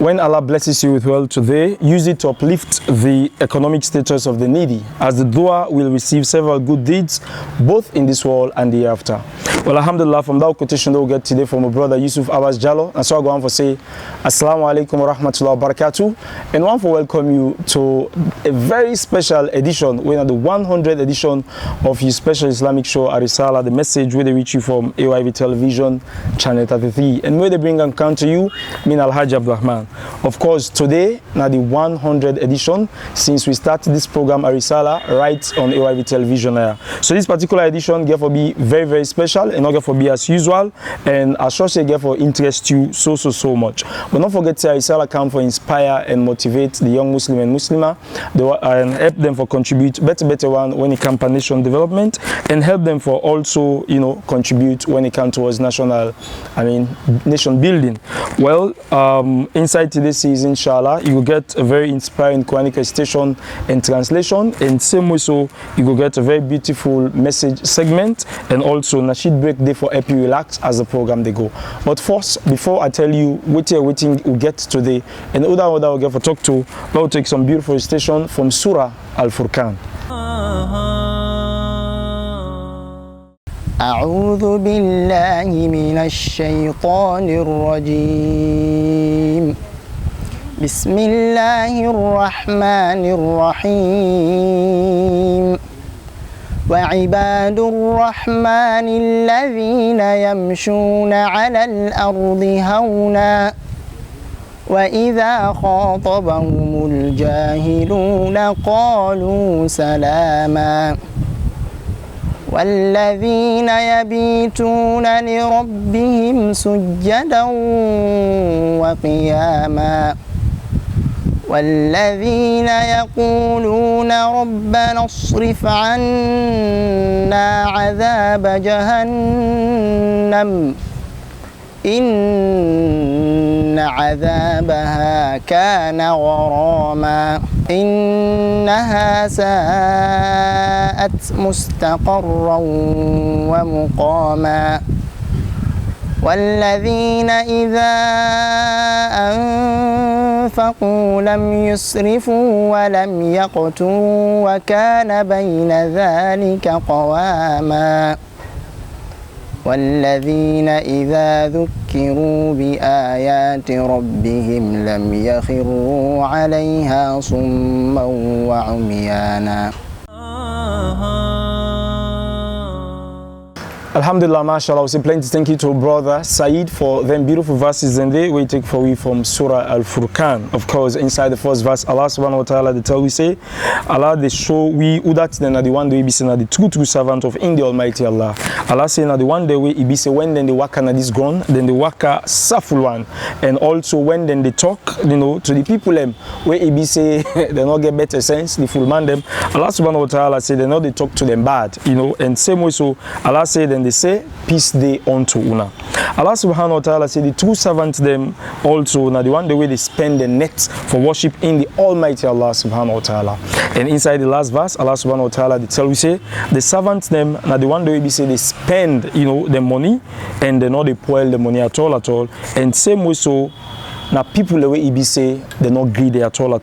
When Allah blesses you with wealth today, use it to uplift the economic status of the needy, as the dua will receive several good deeds, both in this world and the hereafter. Well, alhamdulillah, from that quotation that we get today from my brother Yusuf Abbas Jallo, and so I go on for say, Assalamu alaikum wa rahmatullahi wa barakatuh, and want to welcome you to a very special edition, we're at the 100th edition of your special Islamic show, Ar-Risalah, the message where they reach you from AYV Television, Channel 33, and where they bring and come to you, Min Al-Hajj Abdurrahman. Of course, today, now the 100th edition, since we started this program, Ar-Risalah, right on AYV Television here. So this particular edition, therefore, be very, very special, and not therefore be as usual, and I sure say therefore interest you so much. But don't forget to Ar-Risalah come for inspire and motivate the young Muslim and Muslimah, and help them for contribute better one when it comes to nation development, and help them for also, contribute when it comes towards nation building. Well, inside today's season, inshallah, you will get a very inspiring Quranic recitation and translation, and same way so you will get a very beautiful message segment, and also Nasheed break day for help you relax as the program they go. But first, before I tell you what you're waiting you get today, and other we'll get for talk to, we'll take some beautiful recitation from Surah Al-Furqan. أعوذ بالله من الشيطان الرجيم بسم الله الرحمن الرحيم وعباد الرحمن الذين يمشون على الأرض هونا وإذا خاطبهم الجاهلون قالوا سلاما والذين يبيتون لربهم سجدا وقياما والذين يقولون ربنا اصرف عنا عذاب جهنم إن عذابها كان غراما إنها ساءت مستقرا ومقاما والذين إذا أنفقوا لم يسرفوا ولم يقتروا وكان بين ذلك قواما والذين إذا ذكروا بآيات ربهم لم يخروا عليها صما وعميانا. Alhamdulillah, mashallah, I say plenty thank you to brother Saeed for them beautiful verses, and they we take for we from Surah Al-Furqan. Of course, inside the first verse, Allah subhanahu wa ta'ala, they tell we say, Allah they show we who that then are the one day be saying the true servant of in the Almighty Allah. Allah say na the one day we be say when then they waka na this ground, then they waka saful one, and also when then they talk, to the people them where he be say they not get better sense, the full man them. Allah subhanahu wa ta'ala say they not they talk to them bad, and same way so Allah say then they say peace day unto una. Allah subhanahu wa ta'ala say the true servants them also now the one the way they spend the net for worship in the Almighty Allah subhanahu wa ta'ala. And inside the last verse, Allah subhanahu wa ta'ala they tell we say the servants them now the one the way we say they spend the money, and they not they spoil the money at all, and same way so now people the way he be say they not greedy at all.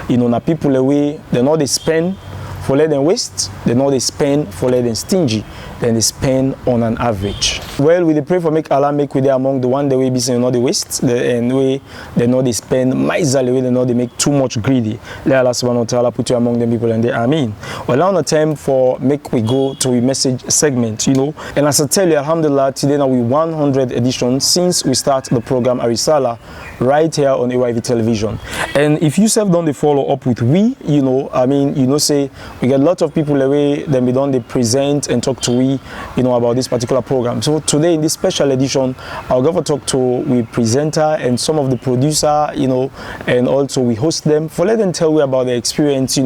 Now people the way they not they spend for let them waste, they know they spend for let them stingy, then they spend on an average. Well, we pray for make Allah make with them among the one the way be saying know they waste, and way they know they spend miserly, way they know they make too much greedy. Let Allah subhanahu wa ta'ala put you among them people and they Ameen. Well, now the time for make we go to a message segment, and as I tell you, alhamdulillah, today now we 100 edition since we start the program Ar-Risalah right here on AYV Television. And if you self don't follow up with we, say we get a lot of people away, then we don't they present and talk to we, about this particular program. So today in this special edition, I'll go to talk to we presenter and some of the producer, and also we host them for let them tell you about their experience,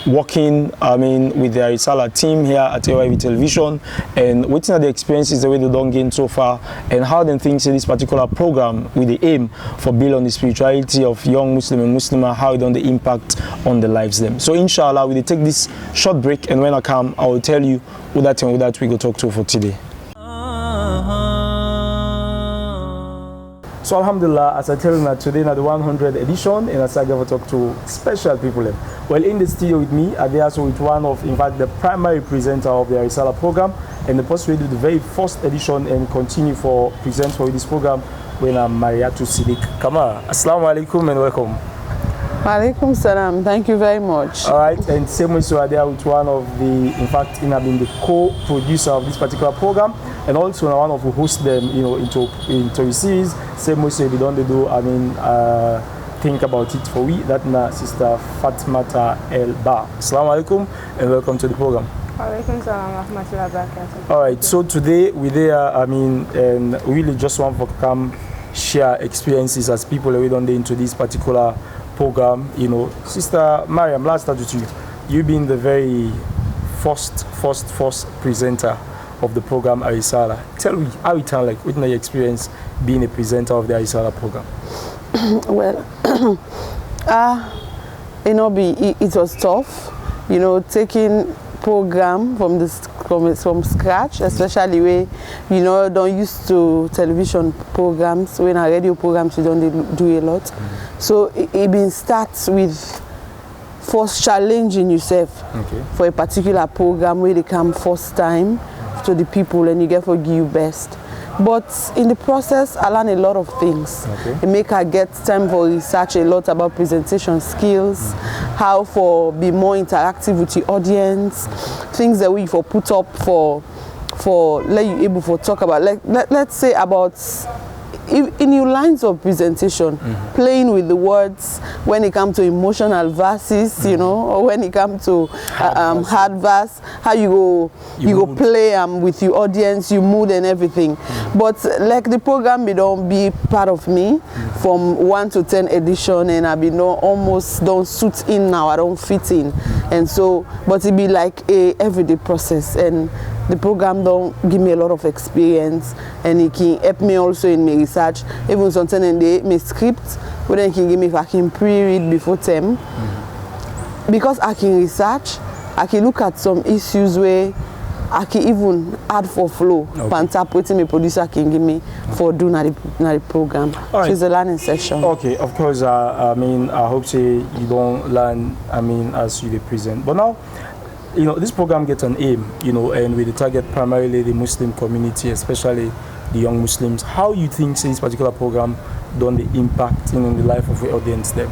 working, with the Ar-Risalah team here at AYV Television, and what are the experiences the way they don't gain so far, and how they think in this particular program with the aim for build on the spirituality of young Muslim and Muslimah, how it on the impact on the lives them. So inshallah, we take this short break, and when I come, I will tell you who that and who that we go talk to for today. So Alhamdulillah, as I tell you now, today now the 100th edition, and as I get to talk to special people. Well, in the studio with me, I also with one of, in fact, the primary presenter of the Ar-Risalah program, and the person who did the very first edition and continue for present for this program when I'm Mariatu Siddiq. Kama, Assalamu alaikum and welcome. Walaikum salam. Thank you very much. All right, and same way so are there with one of the, in fact, in being the co-producer of this particular program, and also one of who hosts them, you know, into a series. Same way so we don't do, I mean, think about it for we. That na Sister Fatmata El Ba. Assalamu alaikum and welcome to the program. Walaikum salam wa rahmatullahi wa barakatuh. All right, so today we there, I mean, and really just want to come share experiences as people who don't into this particular program. You know, Sister Mariam, last start with you. You've been the very first presenter of the program Ar-Risalah. Tell me how it sounds like, what's your experience being a presenter of the Ar-Risalah program? Well, it was tough, you know, taking program from scratch, especially where, you know, don't used to television programs. When our radio programs, we don't do a lot. So it been starts with first challenging yourself for a particular program where they come first time to the people and you get to give your best. But in the process, I learned a lot of things. It make I get time for research a lot about presentation skills, how for be more interactive with the audience, things that we for put up for let you able for talk about. Like let's say about in your lines of presentation, playing with the words when it comes to emotional verses, you know, or when it comes to hard verse, how you go play with your audience, your mood and everything. But like the program, it don't be part of me from 1 to 10 edition, and I be almost don't suit in now. I don't fit in, and so but it be like a everyday process and. The program don't give me a lot of experience, and it can help me also in my research. Even sometimes in my script, but then it can give me if I can pre-read before them. Because I can research, I can look at some issues where I can even add for flow. Interpreting my producer can give me for doing the program. Right. So it's a learning session. Okay, of course. I mean, I hope you don't learn. I mean, as you present, but now. You know, this program gets an aim, you know, and we target primarily the Muslim community, especially the young Muslims. How you think this particular program done the impact in the life of the audience then?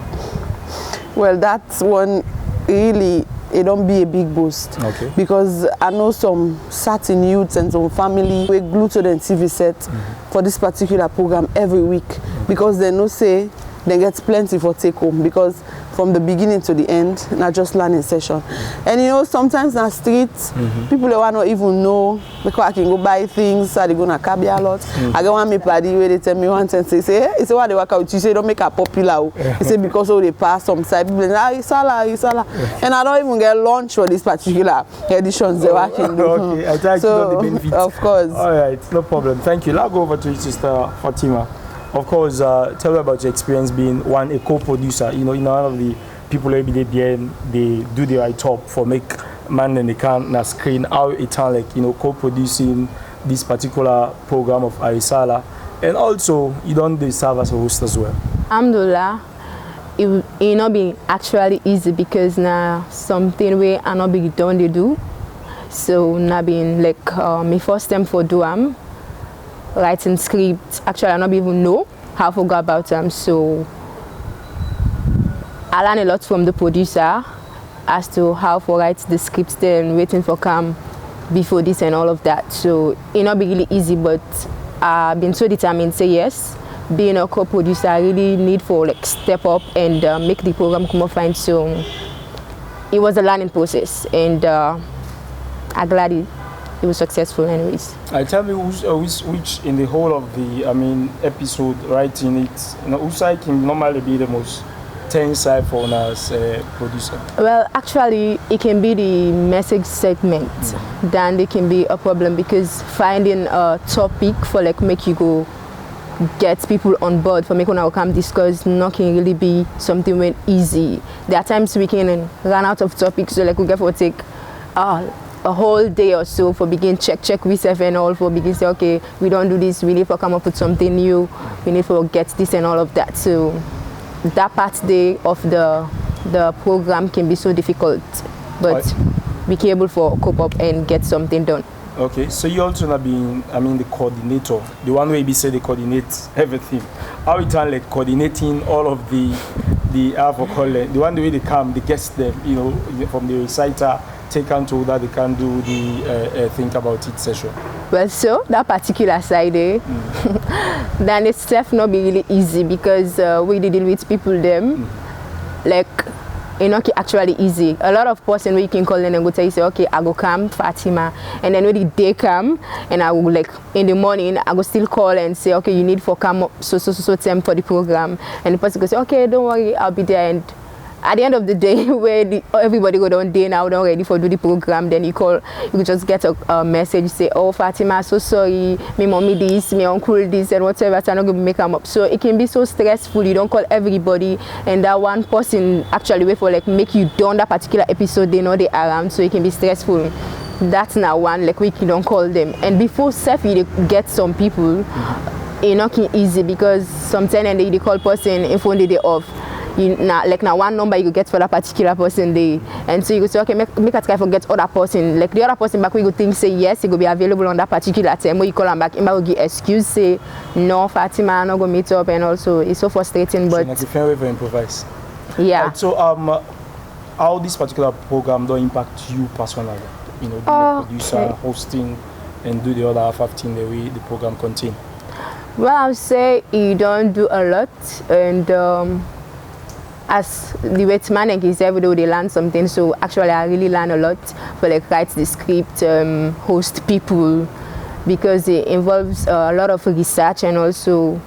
Well, that's one really, it don't be a big boost. Because I know some certain youths and some family we glue to the TV set for this particular program every week because they know say they get plenty for take home because from the beginning to the end, not just learning session. And you know, sometimes in the streets, people they want to even know because I can go buy things, so they go to Kabi a lot. I get one me party where they tell me one thing, say, hey, it's what they work out. You say don't make it popular. They say because they pass some side people, Ar-Risalah. And I don't even get lunch for this particular editions they working. Okay, I try to know the benefits. Of course. All right, no problem. Thank you. Now go over to you, Sister Fatima. Of course, tell me about your experience being a co-producer. You know, one of the people every day they do the right top for make man and they can na screen how it sound like, you know, co-producing this particular program of Ar-Risalah, and also you don't serve as a host as well. Alhamdulillah, it not be actually easy because now something where I not be done they do. So now being like my first time for do writing script. Actually, I don't even know how to go about them. So I learned a lot from the producer as to how to write the scripts then waiting for come before this and all of that. So it not be really easy, but I've been so determined to say yes. Being a co-producer, I really need for like step up and make the program come fine. So it was a learning process, and I'm glad it was successful anyways. Tell me which in the whole of the episode writing it, you know, which side can normally be the most tense side for us producer? Well, actually it can be the message segment, then it can be a problem because finding a topic for like make you go get people on board for making our camp discuss not can really be something when easy. There are times we can run out of topics, so like we get for take a whole day or so for begin check we self and all for begin say okay, we don't do this, we need to come up with something new, we need to get this and all of that. So that part day of the program can be so difficult, but be able for cope up and get something done. Okay, so you also have been, the coordinator, the one way we say they coordinate everything. How it like coordinating all of the one way they come, they guest them, from the reciter, take on to that they can do the think about it session. Well, so that particular side, then it's not be really easy because we deal with people them, like. Not actually easy. A lot of person where you can call them and go tell you say, okay, I go come Fatima, and then when the day come, and I will like in the morning, I go still call and say, okay, you need for come up so time for the program, and the person go say, okay, don't worry, I'll be there. And at the end of the day, where everybody go down day now, don't ready for do the program, then you just get a message say, oh Fatima, so sorry, me mommy this, me uncle this, and whatever, so I'm not gonna make them up. So it can be so stressful. You don't call everybody, and that one person actually wait for like make you done that particular episode. They know they around, so it can be stressful. That's now one like we don't call them. And before self, you get some people, it's not easy because sometimes and they call person if only they off. Now one number you get for that particular person there, and so you go say okay, make a try forget other person, like the other person back we go think say yes, he go be available on that particular time. When you call him back, he might give excuse say no Fatima, I'm not gonna meet up, and also it's so frustrating. But it's a fair way to improvise. Yeah. Right, so how this particular program don't impact you personally? Being a producer, hosting, and do the other half of thing the way the program contain. Well, I would say you don't do a lot, and as the way to manage is every day they learn something. So actually I really learn a lot for like write the script, host people, because it involves a lot of research and also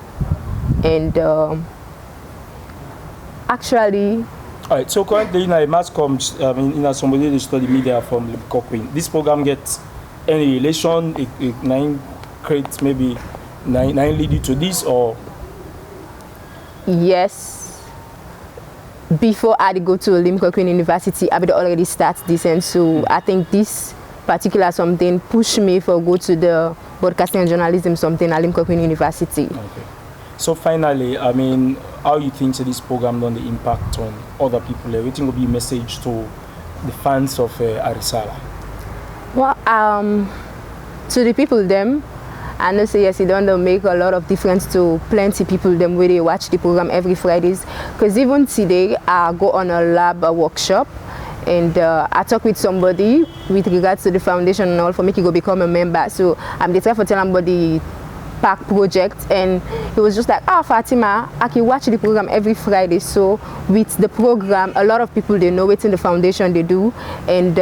actually. All right, so currently in a mass comms, somebody they study media from Cochrane. This program gets any relation, it creates maybe nine lead you to this or? Yes. Before I go to Cochrane University, I would already start this, and so I think this particular something pushed me for go to the broadcasting and journalism something at Cochrane University. Okay. So finally, how you think this program done the impact on other people? Everything will be a message to the fans of Ar-Risalah. Well, to the people them. I know say yes, it don't make a lot of difference to plenty people them where they watch the program every Fridays. Because even today I go on a workshop, and I talk with somebody with regards to the foundation and all for me to go become a member. So I'm trying to tell somebody park project, and he was just like, Fatima, I can watch the program every Friday. So with the program, a lot of people they know it's in the foundation they do, and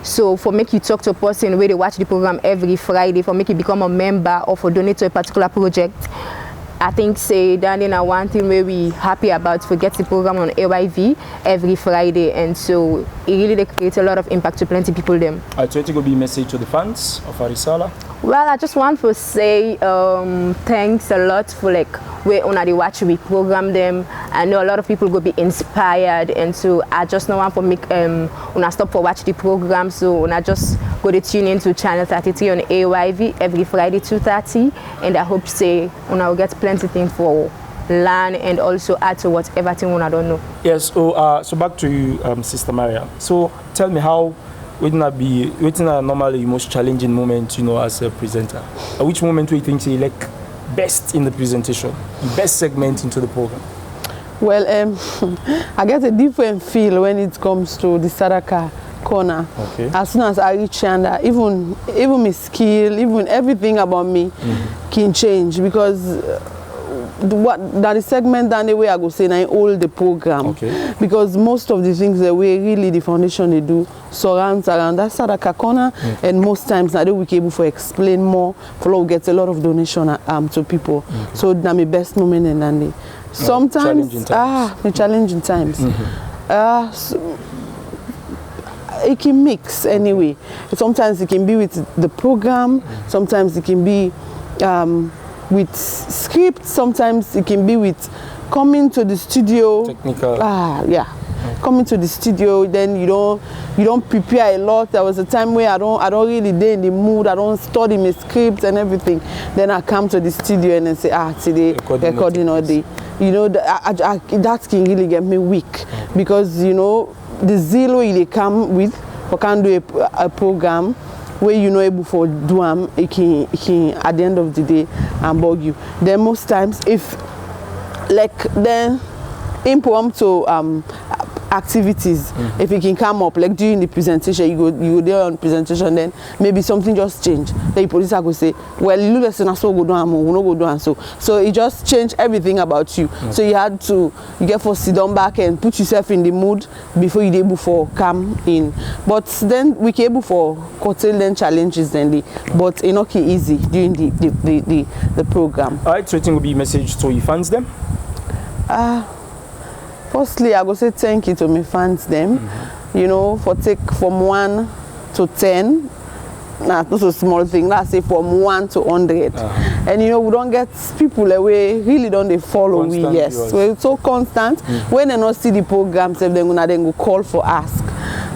so for make you talk to a person where they watch the program every Friday, for make you become a member or for donate to a particular project, I think say that is one thing where we happy about for get the program on AYV every Friday, and so it really creates a lot of impact to plenty people them. I try to go be a message to the fans of Ar-Risalah. Well, I just want to say thanks a lot for like where on the watch we program them. I know a lot of people go be inspired, and so I just know want to make when I stop for watch the program, so when I just go to tune into channel 33 on AYV every Friday 2:30, and I hope say when I will get plenty things for learn and also add to whatever thing when I don't know. Yes. So back to you, Sister Maria. So tell me how. What's normally the most challenging moment, as a presenter? Which moment do you think you like best in the presentation, best segment into the program? Well, I get a different feel when it comes to the Sadaka corner. Okay. As soon as I reach under, even my skill, even everything about me can change, because that is segment than the way I go say I all the program. Okay. Because most of the things the way really the foundation they do surrounds around that Sadaka corner, and most times now they will be able to explain more for get a lot of donation to people. So that's my best moment in Nandi. Sometimes challenging times. So, it can mix anyway. Sometimes it can be with the program, sometimes it can be with script, sometimes it can be with coming to the studio. Technical. Yeah. coming to the studio, then you don't prepare a lot. There was a time where I don't really day in the mood. I don't study my script and everything. Then I come to the studio and then say, today recording all day. You know, that can really get me weak because you know the zeal they come with. We can do a program where you know able for do it can at the end of the day and bug you. Then most times if like then impromptu activities, if it can come up like during the presentation, you go there on presentation, then maybe something just change. Then the producer will say, well, you listen, so go down, we no go down, so it just changed everything about you. So you get for sit down back and put yourself in the mood before you able for come in. But then we can able for curtail then challenges then but it's not easy during the program. All right, so it will be a message to your fans them. Firstly, I go say thank you to my fans them, you know, for take from 1 to 10. Nah, not a small thing. Let's say from 1 to 100. And you know, we don't get people away. Really don't they follow constant we? Yes, we're so constant. When they not see the programs, then go call for ask.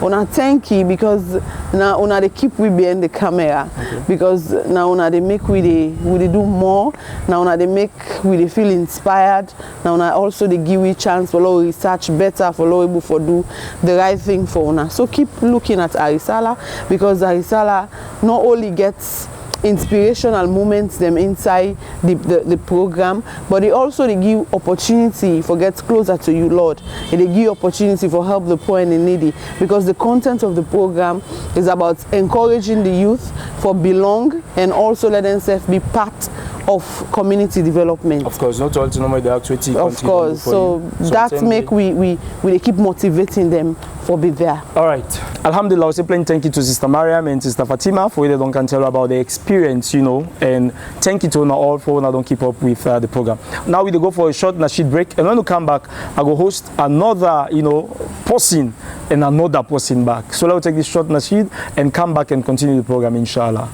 Una thank you because now una they keep we behind the camera because now una they make we do more. Now una they make we feel inspired. Now una also they give we chance for our research better for our able for do the right thing for una. So keep looking at Ar-Risalah because Ar-Risalah not only gets inspirational moments them inside the program, but they also they give opportunity for get closer to you, Lord. And they give opportunity for help the poor and the needy because the content of the program is about encouraging the youth for belong and also let themselves be part of community development. Of course, not all to know the activity. Of course, so that make we keep motivating them for be there. All right, Alhamdulillah, I was saying thank you to Sister Mariam and Sister Fatima for what they can tell about the experience, you know, and thank you to all for not don't keep up with the program. Now we go for a short nasheed break, and when we come back, I go host another, you know, person and another person back. So let's take this short nasheed and come back and continue the program, inshallah.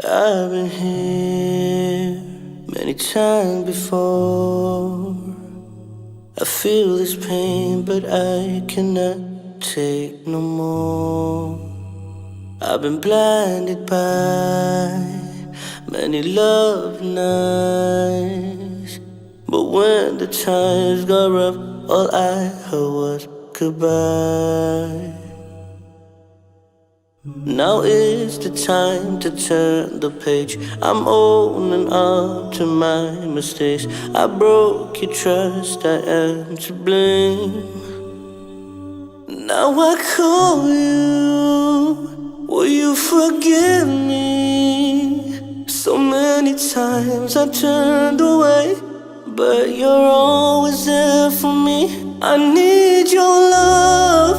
I've been here many times before. I feel this pain, but I cannot take no more. I've been blinded by many love nights, but when the times got rough, all I heard was goodbye. Now is the time to turn the page. I'm owning up to my mistakes. I broke your trust, I am to blame. Now I call you, will you forgive me? So many times I turned away, but you're always there for me. I need your love,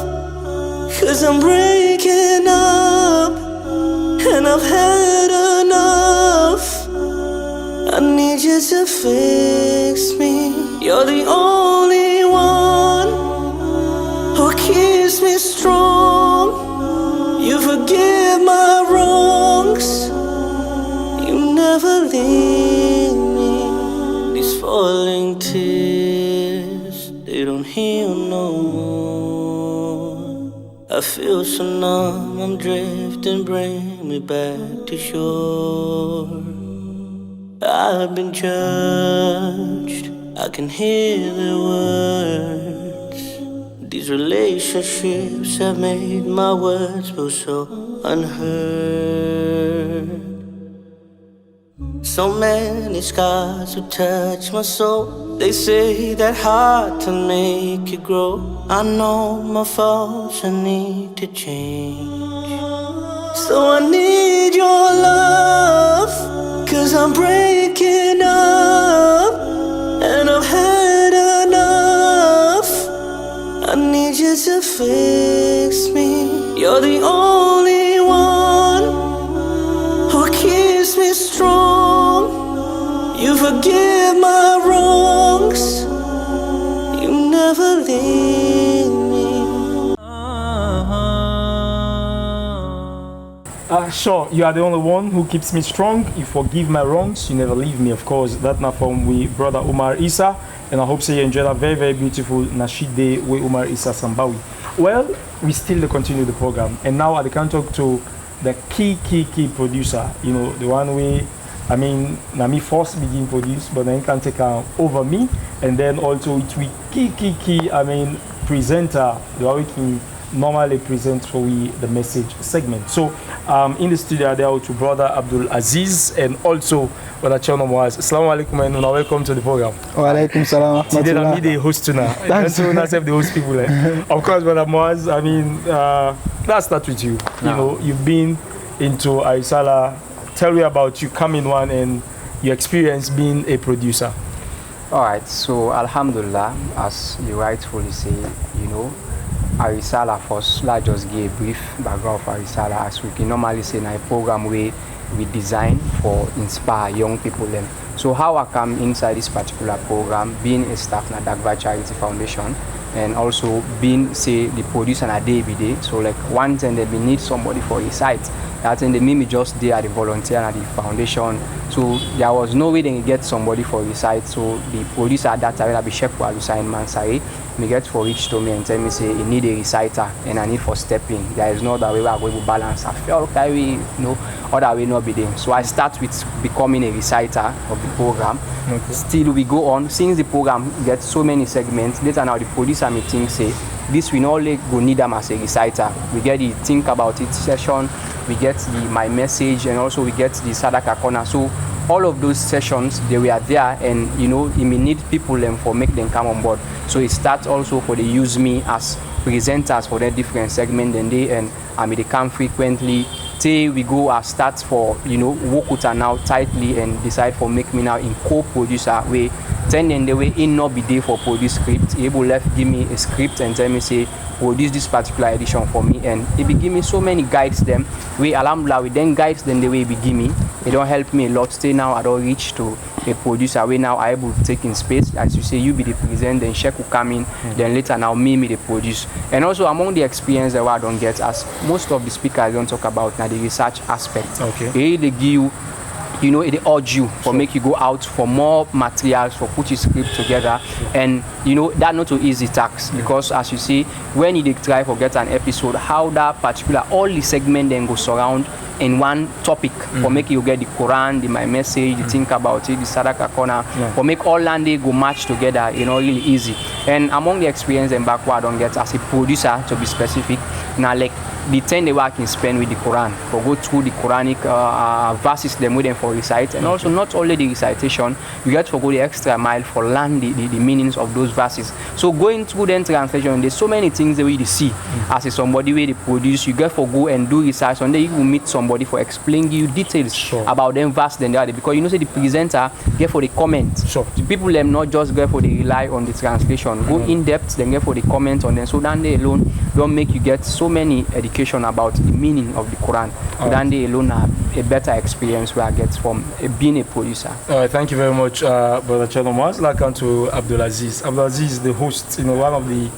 'cause I'm breaking up, and I've had enough. I need you to fix me. You're the only one who keeps me strong. You forgive my wrongs, you never leave me. These falling tears, they don't heal no more. I feel so numb, I'm drifting, bring me back to shore. I've been judged, I can hear the words. These relationships have made my words feel so unheard. So many scars will touch my soul. They say that hard to make it grow. I know my faults, I need to change. So I need your love, 'cause I'm breaking up, and I've had enough. I need you to fix me. You're the only one who keeps me strong. You forgive my wrongs, you never leave me. Sure, you are the only one who keeps me strong. You forgive my wrongs, you never leave me, of course. That now from we brother Umar Isa, and I hope so you enjoy that very, very beautiful Nasheed Day with Umar Isa Sambawi. Well, we still continue the program, and now I can talk to the key producer, you know, the one way, I mean, Nami first begin produce, but then can take over me, and then also it we key, I mean, presenter, the way we can normally present for we the message segment. So in the studio there are to brother Abdul Aziz and also brother Chano Moaz. Assalamu alaikum and welcome to the program. Wa alaikum salam. Today I'm the host tonight. That's so nice of the host people. Of course, brother Moaz, I mean, let's start with you. You know, you've been into Ar-Risalah. Tell me about you coming one and your experience being a producer. All right, so Alhamdulillah, as you rightfully say, you know, Ar-Risalah first, let's just give a brief background of Ar-Risalah. As we can normally say in a program where we design for inspire young people. So how I come inside this particular program, being a staff at Daqvah'S Charity Foundation, and also being, say, the producer on a day by day. So like one thing that we need somebody for a site. That in the me just there at the volunteer at the foundation. So there was no way they can get somebody for the site. So the producer at that time will be Chef Walusa in Mansari. Me get for reach to me and tell me say he need a reciter and I need for stepping. There is no other way we are going to balance. I feel okay, we no other way not be there. So I start with becoming a reciter of the program. Okay. Still we go on since the program gets so many segments. Later now the producer meeting say this we not only go need them as a reciter. We get the think about it session. We get the my message and also we get the Sadaka corner. So all of those sessions they were there and you know it may need people for make them come on board. So it starts also for they use me as presenters for their different segments and they come frequently. Till we go and start for you know work with her now tightly and decide for make me now in co-producer way. Then in the way in not be there for produce script. He will left give me a script and tell me say produce this particular edition for me and he be give me so many guides them. We alhamdulillah we then guides them the way he give me. It don't help me a lot. Stay now I don't reach to a producer we now are able to take in space. As you say you be the present then Sheikh will come in then later now me the produce. And also among the experience that I don't get as most of the speakers don't talk about now the research aspect. Okay. They give you know, it urge you for make you go out for more materials for put your script together and you know that not too easy task because as you see when you try for get an episode how that particular all the segment then go surround in one topic for make you get the Quran, the my message, the think about it, the Sadaka corner, for make all land they go match together, you know, really easy. And among the experience and backward on get as a producer to be specific, now like the 10 they work in spend with the Quran, for go through the Quranic verses them with them for recite, and also not only the recitation, you get to go the extra mile for learn the meanings of those verses. So going through the translation, there's so many things that we see as a somebody where they produce, you get for go and do research, and then you will meet somebody for explaining you details about them verse then the because you know say the presenter get for the comment. The people them not just get for the rely on the translation, go in depth, then get for the comment on them. So then they alone don't make you get so many education about the meaning of the Quran. So then they alone have a better experience where I get from being a producer. Thank you very much, Brother Chano Moaz. Like on to Abdul Aziz. Abdul Aziz, the host, you know, one of the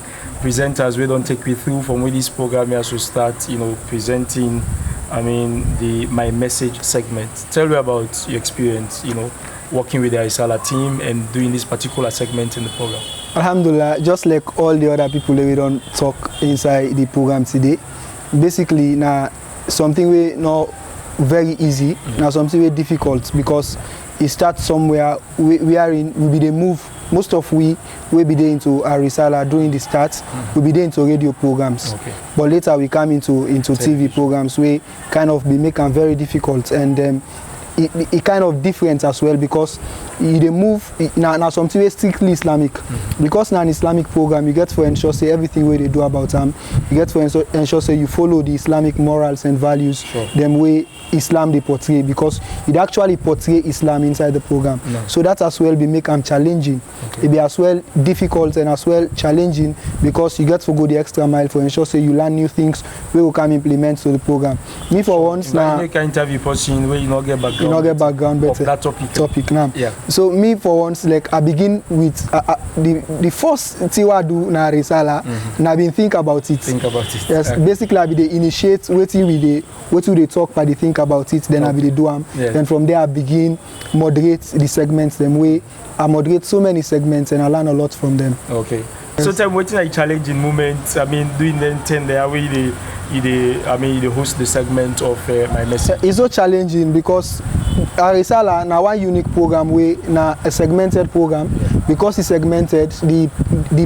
presenters. We don't take me through from where this program has to start, you know, presenting. I mean, the my message segment. Tell me about your experience, you know, working with the Ar-Risalah team and doing this particular segment in the program. Alhamdulillah, just like all the other people that we don't talk inside the program today, basically now something we not very easy, now something very difficult because it starts somewhere we be the move. Most of we will be there into Ar-Risalah during the start, we'll be there into radio programs. But later we come into TV programs where kind of be make them very difficult and it kind of different as well because they move now something very strictly Islamic. Because now an Islamic program you get to ensure say everything where they do about them, you get to ensure say you follow the Islamic morals and values them way Islam they portray because it actually portray Islam inside the program. So that as well be make them challenging. It be as well difficult and as well challenging because you get to go the extra mile for ensure say you learn new things we will come implement to the program. Me for once now you can interview person where you not get background background. You not get background of better. that topic. Now. Yeah. So me for once, like I begin with the first thing I do na Ar-Risalah, and I been think about it. Think about it. Yes, basically I be the initiate what they talk, but they think about it. Then I be the do am. Yeah. Then from there I begin moderate the segments. Them way I moderate so many segments and I learn a lot from them. Okay. So tell me, what's like challenging moments? I mean, doing the 10 there, where you host the segment of my message. It's so challenging because Ar-Risalah now one unique program way na a segmented program. Because it's segmented, the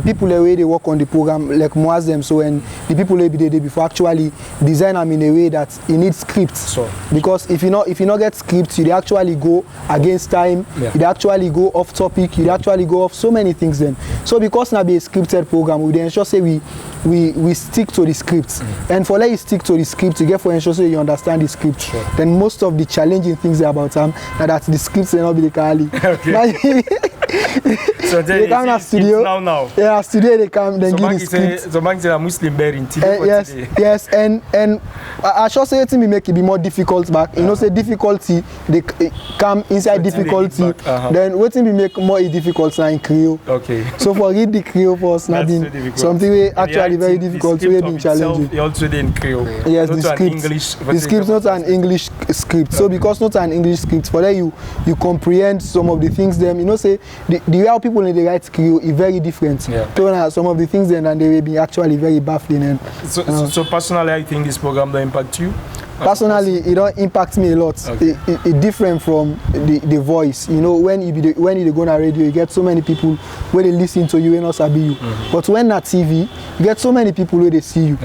people the way they work on the program like Muslims so and the people they before actually design them in a way that it needs scripts. So because if you not get scripts, you actually go against time, you actually go off topic, you actually go off so many things then. So because now be a scripted program, we ensure say we stick to the scripts. And for let you stick to the script, you get for ensure say you understand the script. Sure. Then most of the challenging things about them now that the scripts will not be the Kali. So they come in studio now. Yeah, studio they come then so give the script. So man say a Muslim bearing yes, and I should say it me make it be more difficult back. You know, say difficulty they come inside difficulty. Then waiting me make more difficult now in Creole. Okay. So for read the Creole first, not been something we actually very difficult, we been challenging. You also did in Creole. Yes, not the script. The script not an English script. So because not an English script, for that you comprehend some of the things them. You know, say the way how people in the right Creole is very different. Yeah. So some of the things then and they will be actually very baffling. And so personally, I think this program don't impact you. Personally, it don't impact me a lot. Okay. It different from the voice. You know, when you go on radio, you get so many people where they listen to you and not sabi you. But when na TV, you get so many people where they see you.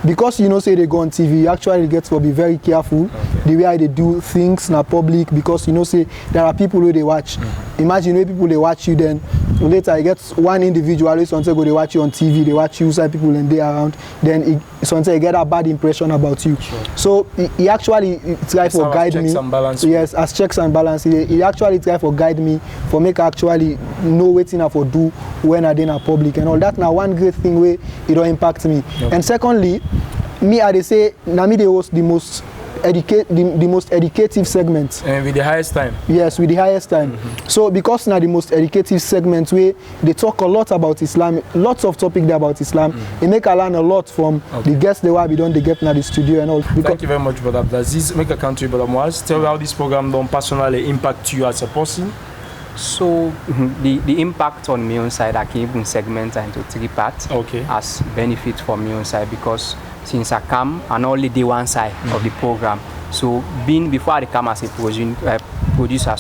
Because you know, say they go on TV, you actually get to be very careful the way they do things in public. Because you know, say there are people where they watch. Imagine when people they watch you, then later you get one individual. Sometimes go they watch you on TV, they watch you, some people and they around. Then sometimes you get a bad impression about you. Sure. So he actually try for guide me. Yes, as checks and balances. He actually try for guide me for make actually know what I for do when I dey in public and all that. Now one great thing where it don't impact me. Okay. And secondly, me I dey say na me dey host the most educative segment. And with the highest time. Yes, with the highest time. So because now the most educative segment where they talk a lot about Islam, lots of topic there about Islam. It make I learn a lot from the guests they will be done, they get now the studio and all. Thank you very much, Brother Abdulaziz. Make a country, Brother Muaz. Tell me how this program don't personally impact you as a person. So the impact on me on side, I can even segment into 3 parts as benefit for me on side because since I come and only the one side of the program. So being before I come as a producer,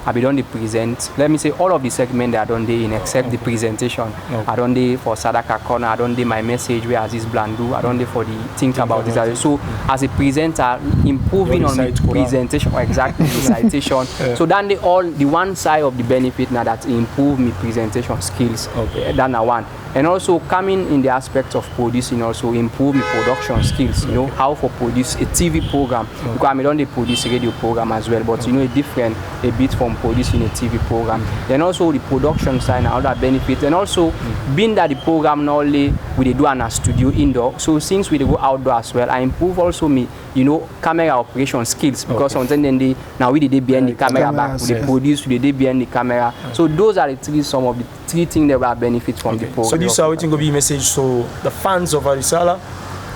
I be done the present. Let me say all of the segment that I done there in except the presentation. I done there for Sadaka Corner, I done there my message where Aziz Blandu, I done there for the think about this. So as a presenter, improving on my presentation, exactly the citation. So then the one side of the benefit now that improve me presentation skills. Then I want. And also coming in the aspect of producing, also improve my production skills. You know how to produce a TV program because I don't produce a radio program as well, but you know different a bit from producing a TV program. Then also the production side and all that benefit, and also being that the program not only we do in a studio indoor. So since we go outdoor as well, I improve also me camera operation skills because sometimes then now we did behind the camera back, we produce, we did behind the camera. So those are some of the 3 things that will benefit from the program. So this is how it will be a message to the fans of Ar-Risalah.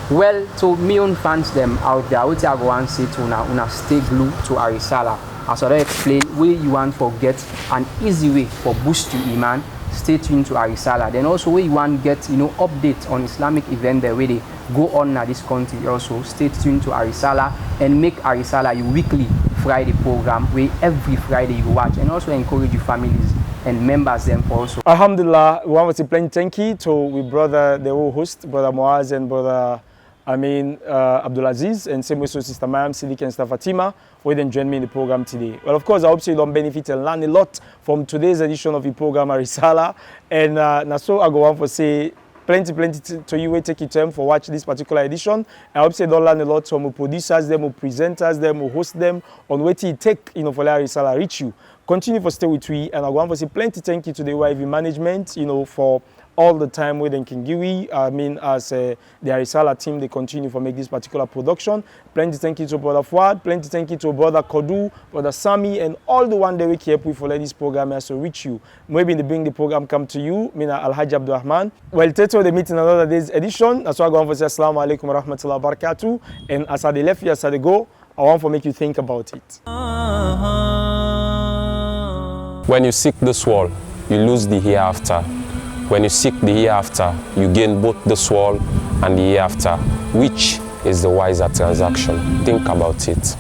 Well, to me own fans them out there, I would go and say to una stay glued to Ar-Risalah. As I explain, where you want to get an easy way for boost your iman, stay tuned to Ar-Risalah. Then also where you want to get updates on Islamic event the way they go on in this country also, stay tuned to Ar-Risalah and make Ar-Risalah your weekly Friday program where every Friday you watch, and also encourage your families and members them also. Alhamdulillah, we want to say plenty thank you to we brother, the whole host, Brother Muaz and Brother Abdulaziz, and same with Sister Mayam, Siddiq and Sister Fatima, who then join me in the program today. Well, of course, I hope you don't benefit and learn a lot from today's edition of the program Ar-Risalah. And now so I go on for say plenty to you will take your time for watch this particular edition. I hope you don't learn a lot from the producers, them, who presenters, them, who host them on what it take for Ar-Risalah reach you. Continue for stay with we, and I go on for say plenty thank you to the YV management, for all the time with Nkingiwi. I mean, as the Ar-Risalah team, they continue to make this particular production. Plenty thank you to Brother Fuad, plenty thank you to Brother Kodu, Brother Sami, and all the one that we keep with for let this program has to reach you. Maybe they bring the program come to you. Mina Al-Hajj Abdurrahman. Well, Teto, they meet in another day's edition. That's why I go on for say Assalamu alaikum wa rahmatullahi wa barakatuh. And as I left here, as I go, I want to make you think about it. When you seek this world, you lose the hereafter. When you seek the hereafter, you gain both this world and the hereafter. Which is the wiser transaction? Think about it.